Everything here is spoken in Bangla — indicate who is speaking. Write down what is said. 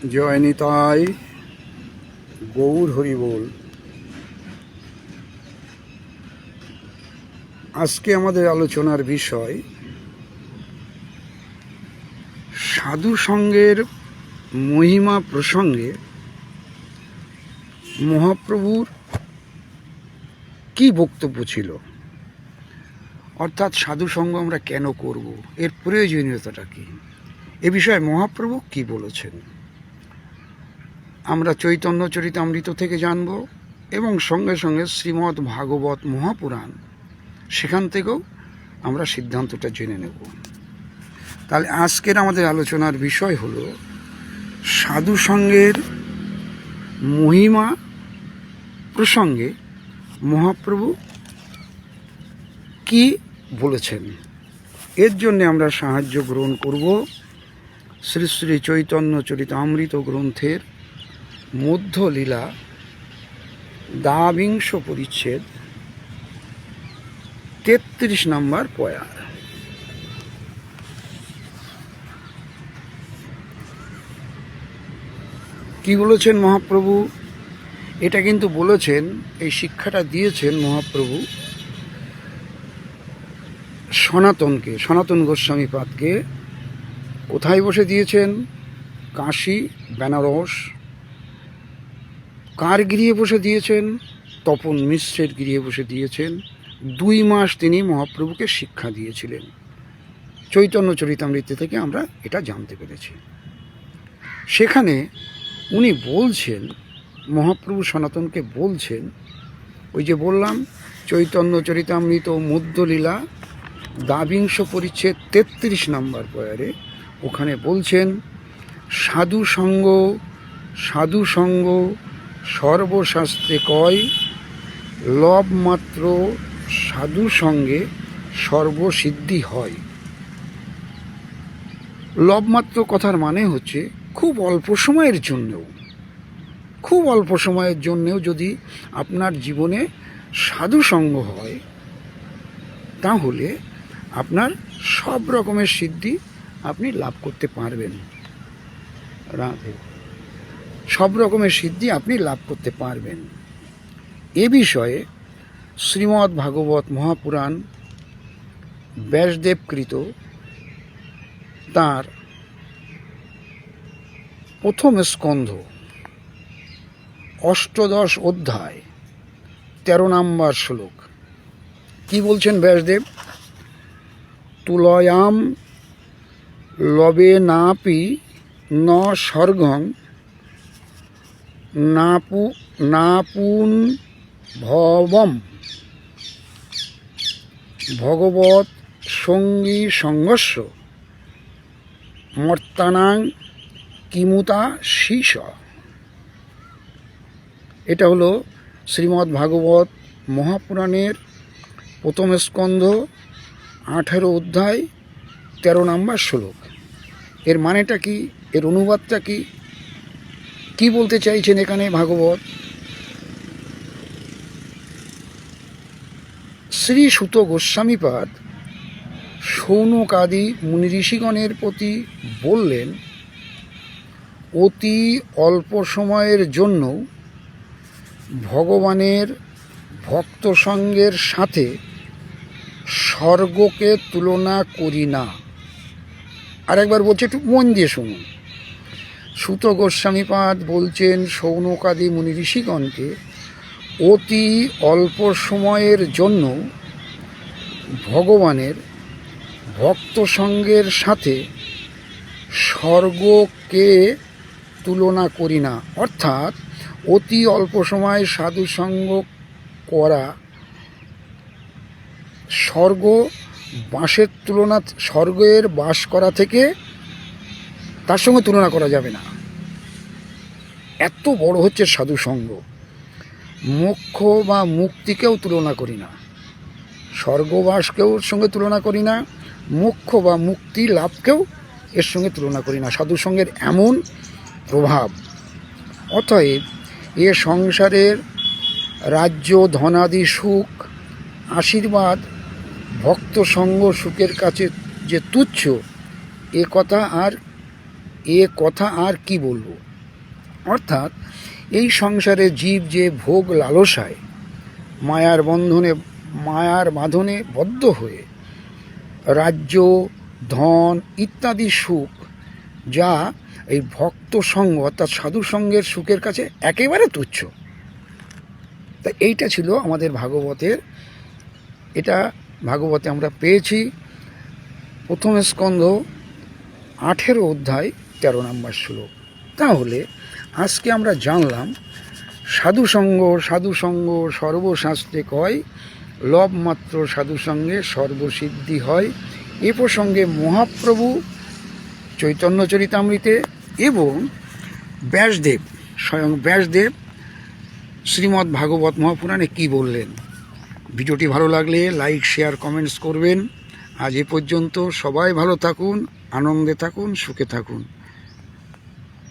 Speaker 1: জয় নিতাই, গৌর হরি বল। আজকে আমাদের আলোচনার বিষয় সাধু সঙ্গের মহিমা প্রসঙ্গে মহাপ্রভুর কি বক্তব্য ছিল, অর্থাৎ সাধু সঙ্গ আমরা কেন করব, এর প্রয়োজনীয়তাটা কি, এ বিষয়ে মহাপ্রভু কি বলেছেন আমরা চৈতন্য চরিতামৃত থেকে জানব, এবং সঙ্গে সঙ্গে শ্রীমদ্ ভাগবত মহাপুরাণ, সেখান থেকেও আমরা সিদ্ধান্তটা জেনে নেব। তাহলে আজকের আমাদের আলোচনার বিষয় হলো সাধু সঙ্গের মহিমা প্রসঙ্গে মহাপ্রভু কি বলেছেন। এর জন্য আমরা সাহায্য গ্রহণ করব শ্রী শ্রী চৈতন্য চরিতামৃত গ্রন্থের মধ্যলীলা দ্বাবিংশ পরিচ্ছেদ 33 নম্বর পয়ার। কি বলেছেন মহাপ্রভু? এটা কিন্তু বলেছেন, এই শিক্ষাটা দিয়েছেন মহাপ্রভু সনাতনকে, সনাতন গোস্বামী পাদকে। কোথায় বসে দিয়েছেন? কাশী, বেনারস। কার গৃহে বসে দিয়েছেন? তপন মিশ্রের গৃহে বসে দিয়েছেন। 2 মাস তিনি মহাপ্রভুকে শিক্ষা দিয়েছিলেন। চৈতন্য চরিতামৃত থেকে আমরা এটা জানতে পেরেছি। সেখানে উনি বলছেন, মহাপ্রভু সনাতনকে বলছেন, ওই যে বললাম চৈতন্য চরিতামৃত মধ্যলীলা দ্বাবিংশ পরিচ্ছেদ 33 নম্বর পয়ারে, ওখানে বলছেন সাধু সঙ্গ, সাধু সঙ্গ সর্বশাস্ত্রে কয়, লব মাত্র সাধু সঙ্গে সর্বসিদ্ধি হয়। লবমাত্র কথার মানে হচ্ছে খুব অল্প সময়ের জন্যেও যদি আপনার জীবনে সাধু সঙ্গ হয়, তাহলে আপনার সব রকমের সিদ্ধি আপনি লাভ করতে পারবেন। সব রকমের সিদ্ধি আপনি লাভ করতে পারবেন। এ বিষয়ে শ্রীমদ্ ভাগবত মহাপুরাণ ব্যাসদেবকৃত তার প্রথম স্কন্ধ 8 অধ্যায় 13 নম্বর শ্লোক। কি বলছেন ব্যাসদেব? তুলয়াম লবে নাপি ন স্বর্গং নাপুন ভবম ভগবৎ সঙ্গী সংঘর্ষ মর্তানাং কিমুতা শীষ। এটা হলো শ্রীমদ্ ভাগবত মহাপুরাণের প্রথম স্কন্ধ 18 অধ্যায় 13 নম্বর শ্লোক। এর মানেটা কি? এর অনুবাদটা কি? কি বলতে চাইছেন এখানে ভাগবত? শ্রী সুত গোস্বামীপাদ শৌনকাদি মুনি ঋষিগণের প্রতি বললেন, অতি অল্প সময়ের জন্য ভগবানের ভক্ত সঙ্গের সাথে স্বর্গকে তুলনা করি না। আরেকবার বলছে, একটু মন দিয়ে শুনুন। সুত গোস্বামীপাদ বলছেন শৌনকাদি মুনি ঋষিগণকে, অতি অল্প সময়ের জন্য ভগবানের ভক্ত সঙ্গের সাথে স্বর্গকে তুলনা করি না। অর্থাৎ অতি অল্প সময় সাধু সঙ্গ করা স্বর্গের বাস করা থেকে তার সঙ্গে তুলনা করা যাবে না। এত বড় হচ্ছে সাধু সঙ্গ। মোক্ষ বা মুক্তিকেও তুলনা করি না, স্বর্গবাসকেও সঙ্গে তুলনা করি না, মোক্ষ বা মুক্তি লাভকেও এর সঙ্গে তুলনা করি না। সাধু সঙ্গের এমন প্রভাব। অতএব এ সংসারের রাজ্য ধনাদি সুখ আশীর্বাদ ভক্ত সঙ্গ সুখের কাছে যে তুচ্ছ, এ কথা আর কি বলবো। অর্থাৎ এই সংসারে জীব যে ভোগ লালসায় মায়ার বাঁধনে বদ্ধ হয়ে রাজ্য, ধন ইত্যাদি সুখ, যা এই ভক্ত সঙ্গ অর্থাৎ সাধু সঙ্গের সুখের কাছে একেবারে তুচ্ছ। তা এইটা ছিল আমাদের ভাগবতের, এটা ভাগবতে আমরা পেয়েছি প্রথম স্কন্ধ 18 অধ্যায় 13 নম্বর শ্লোক। তাহলে আজকে আমরা জানলাম সাধু সঙ্গ সর্বশাস্ত্রে কয়, লব মাত্র সাধু সঙ্গে সর্বসিদ্ধি হয়। এ প্রসঙ্গে মহাপ্রভু চৈতন্য চরিতামৃতে এবং ব্যাসদেব, স্বয়ং ব্যাসদেব শ্রীমদ্ ভাগবত মহাপুরাণে কি বললেন। ভিডিওটি ভালো লাগলে লাইক, শেয়ার, কমেন্টস করবেন। আজ এ পর্যন্ত। সবাই ভালো থাকুন, আনন্দে থাকুন, সুখে থাকুন।